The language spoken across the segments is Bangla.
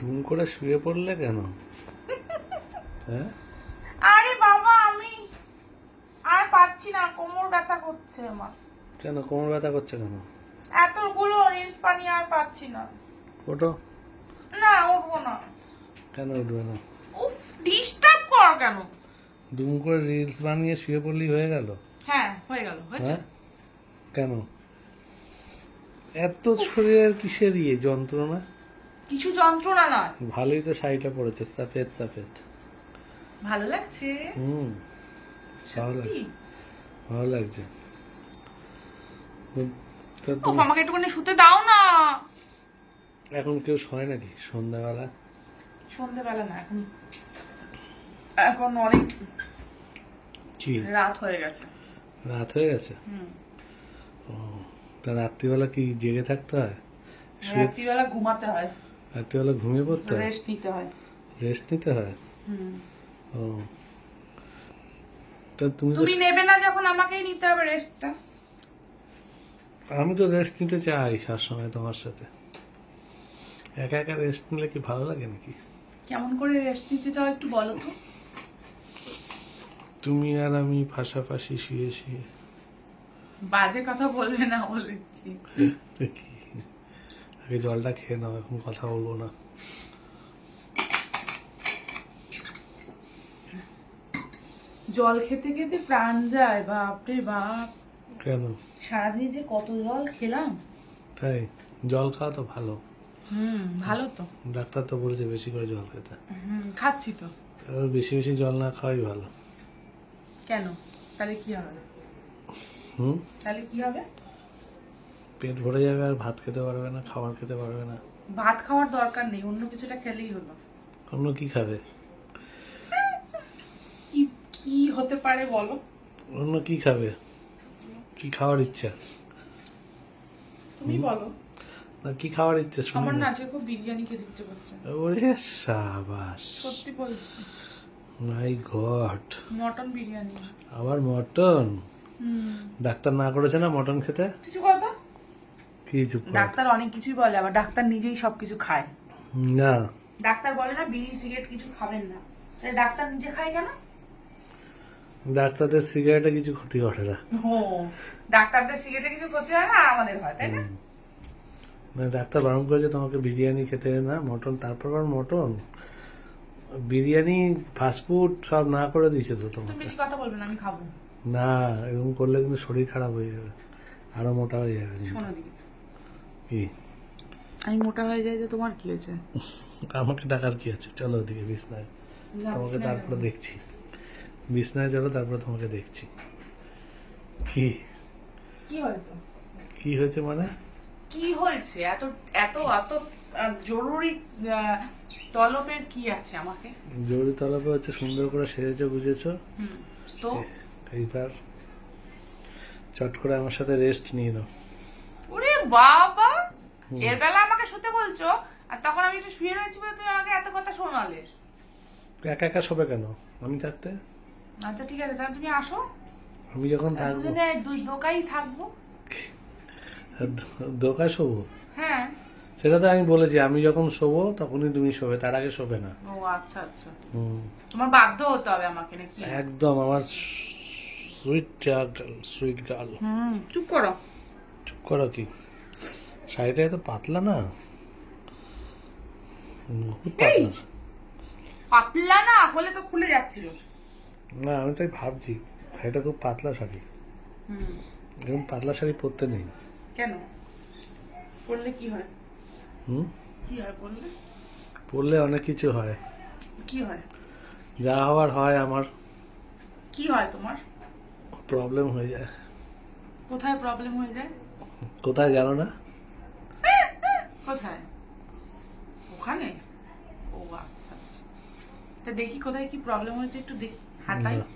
ধুম করে শুয়ে পড়লে কেন? হ্যাঁ, আরে বাবা আমি আর পাচ্ছি না, কোমর ব্যথা করছে আমার। কেন কোমর ব্যথা করছে কেন? এতগুলো রিলস বানিয়ে আর পাচ্ছি না। ওঠো। না উঠবো না। কেন উঠবে না? উফ, ডিস্টার্ব কর কেন? ধুম করে রিলস বানিয়ে শুয়ে পড়লেই হয়ে গেল? হ্যাঁ হয়ে গেল, হয়েছে। হ্যাঁ, কেন এত শরীরের কিসের যন্ত্রণা? কিছু যন্ত্রণা নয়। ভালোই তো শাড়িটা পরেছে, সাফেদ সাফেদ। ভালো লাগছে। হুম, ভালো লাগছে, ভালো লাগছে। তো ও আমাকে একটুখানি শুতে দাও না। এখন কেউ শোয় নাকি সন্ধ্যাবেলা? সন্ধ্যেবেলা না, এখন এখন অনেক কি রাত হয়ে গেছে। রাত হয়ে গেছে? ও, তা রাত্রিবেলা কি জেগে থাকতে হয়? রাত্রিবেলা ঘুমাতে হয়, রাত্রিবেলা ঘুমিয়ে পড়তে হয়? রেস্ট নিতে হয়। রেস্ট নিতে হয়? ও, তা তুমি তো তুমি নেবে না যখন আমাকেই নিতে হবে রেস্টটা। আমি তো রেস্ট নিতে চাই সবসময় তোমার সাথে। একা একা রেস্ট নিলে কি ভালো লাগে নাকি? কেমন করে রেস্ট নিতে চাও একটু বলো তো। তুমি আর আমি পাশাপাশি শুয়ে শুয়ে। বাজে কথা বলবে না বলেছি। তো কি, আগে জলটা খেয়ে নাও, এখন কথা বলবো না। জল খেতে খেতে প্রাণ যায়, বাপরে বাপ। কেন? সারাদিন যে কত জল খেলাম। তাই? জল খাওয়া তো ভালো। ভালো তো। ডাক্তার তো বলেছে বেশি করে জল খেতে। খাচ্ছি তো। আর বেশি বেশি জল না খাওয়াই ভালো। কেন? তাহলে কি হবে? হুম, তাহলে কি হবে? পেট ভরে যাবে আর ভাত খেতে পারবে না, খাবার খেতে পারবে না। ভাত খাওয়ার দরকার নেই, অন্য কিছুটা খেলেই হলো। অন্য কি খাবে? কি কি হতে পারে বলো? অন্য কি খাবে? কি খাওয়ার ইচ্ছা? তুমি বলো। না, কি খাওয়ার ইচ্ছা শুনি আমার না। না আজকে খুব বিরিয়ানি খেতে ইচ্ছে করছে। ওরে সাবাস, সত্যি বলছি। মাই গড, মটন বিরিয়ানি। আবার মটন? ডাক্তার না করেছে না মটন খেতে? কিছু কথা। কি চুপ কর। ডাক্তার অনেক কিছুই বলে, আবার ডাক্তার নিজেই সবকিছু খায়। না, ডাক্তার বলে না বিড়ি সিগারেট কিছু খাবেন না, তাহলে ডাক্তার নিজে খায় কেন? ডাক্তারদের সিগারেটে কিছু ক্ষতি করে না। ও, ডাক্তারদের সিগারেটে কিছু ক্ষতি হয় না, আর আমাদের হয়, তাই না? মানে ডাক্তার বারণ করেছে তোমাকে বিরিয়ানি খেতে না, মটন। তারপর আবার মটন, বিরিয়ানি, ফাস্টফুড সব না করে দিয়েছে তো তুমি তোমাকে। বেশি কথা বলবে না, আমি খাবো। না, এরকম করলে কিন্তু শরীর খারাপ হয়ে যাবে, আরো মোটা হয়ে যাবে কিন্তু। শোনো দিকে, কি? আমি মোটা হয়ে যাই যে তোমার কি হয়েছে? আমাকে ডাকার কি আছে? চলো ওদিকে বিছনায়, তোমাকে তারপরে দেখছি। বিছনায় চলো, তারপরে তোমাকে দেখছি। কি কি হয়েছে? কি হয়েছে মানে? কি হয়েছে? এত এত এত জরুরি তলবের কি আছে আমাকে? জরুরি তলবে হচ্ছে সুন্দর করে সেজেছো গুজেছো, তো এইবার চট করে আমার সাথে রেস্ট নিয়ে নাও। ওরে বাবা, এর বেলা আমাকে শুতে বলছো, আর তখন আমি একটু শুয়ে রয়েছি বলে তুমি আমাকে এত কথা শোনালে। একা একা শোবে কেন আমি থাকতে? আচ্ছা ঠিক আছে, তাহলে তুমি আসো, আমি যখন থাকবো দুজনে দুই দোকাই থাকবো। দোকায় শোবো? হ্যাঁ। সেটা তো আমি বলেছি, আমি যখন শোবো তখনই তুমি শোবে, তার আগে শোবে না। ও আচ্ছা আচ্ছা, হুম, তোমার বাধ্য হতে হবে আমাকে নাকি? একদম আমার সুইট গার্ল, সুইট গার্ল। চুপ করো। চুপ করো কি? শাড়িটা এত পাতলা না, বহুত পাতলা। পাতলা না হলে তো খুলে যাচ্ছিল। না, আমি তাই ভাবছি শাড়িটা খুব পাতলা শাড়ি, এরকম পাতলা শাড়ি পরতে নেই। কেন? পড়লে কি হয়? হুম, কি হয় পড়লে? পরলে অনেক কিছু হয়, কি হয়? যা হওয়ার হয়। আমার কি হয় তোমার? প্রবলেম হয়ে যায়। কোথায় প্রবলেম হয়ে যায়? কোথায় জানো না? কোথায়? ওখানে? ও আচ্ছা আচ্ছা, তা দেখি কোথায় কি প্রবলেম হয়েছে, একটু দেখি হাতাই। না,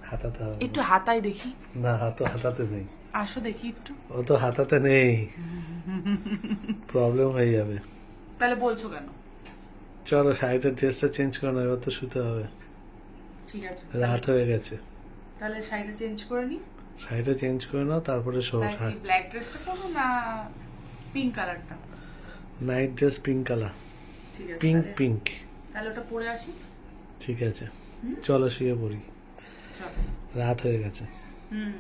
হাতাতে হবে একটু না। হাতাই দেখি। না, হাতাতে নেই। আসো দেখি একটু। ও তো হাতাতে নেই, প্রবলেম হয়ে যাবে। তাহলে বলছো কেন? চলো শাড়িটার ড্রেসটা চেঞ্জ করে নাও, এবার তো শুতে হবে, ঠিক আছে, রাত হয়ে গেছে। তাহলে শাড়িটা চেঞ্জ করে নি। শাড়িটা চেঞ্জ করে নাও, তারপরে শো। ব্ল্যাক ড্রেসটা পরবো না পিঙ্ক কালারটা? Night dress pink colour. ঠিক ঠিক আছে পিঙ্ক তাহলে। পিঙ্ক। তাহলে ওটা পরে আসি। ঠিক আছে, হুম? চলো শুয়ে পড়ি, চল। রাত হয়ে গেছে। হুম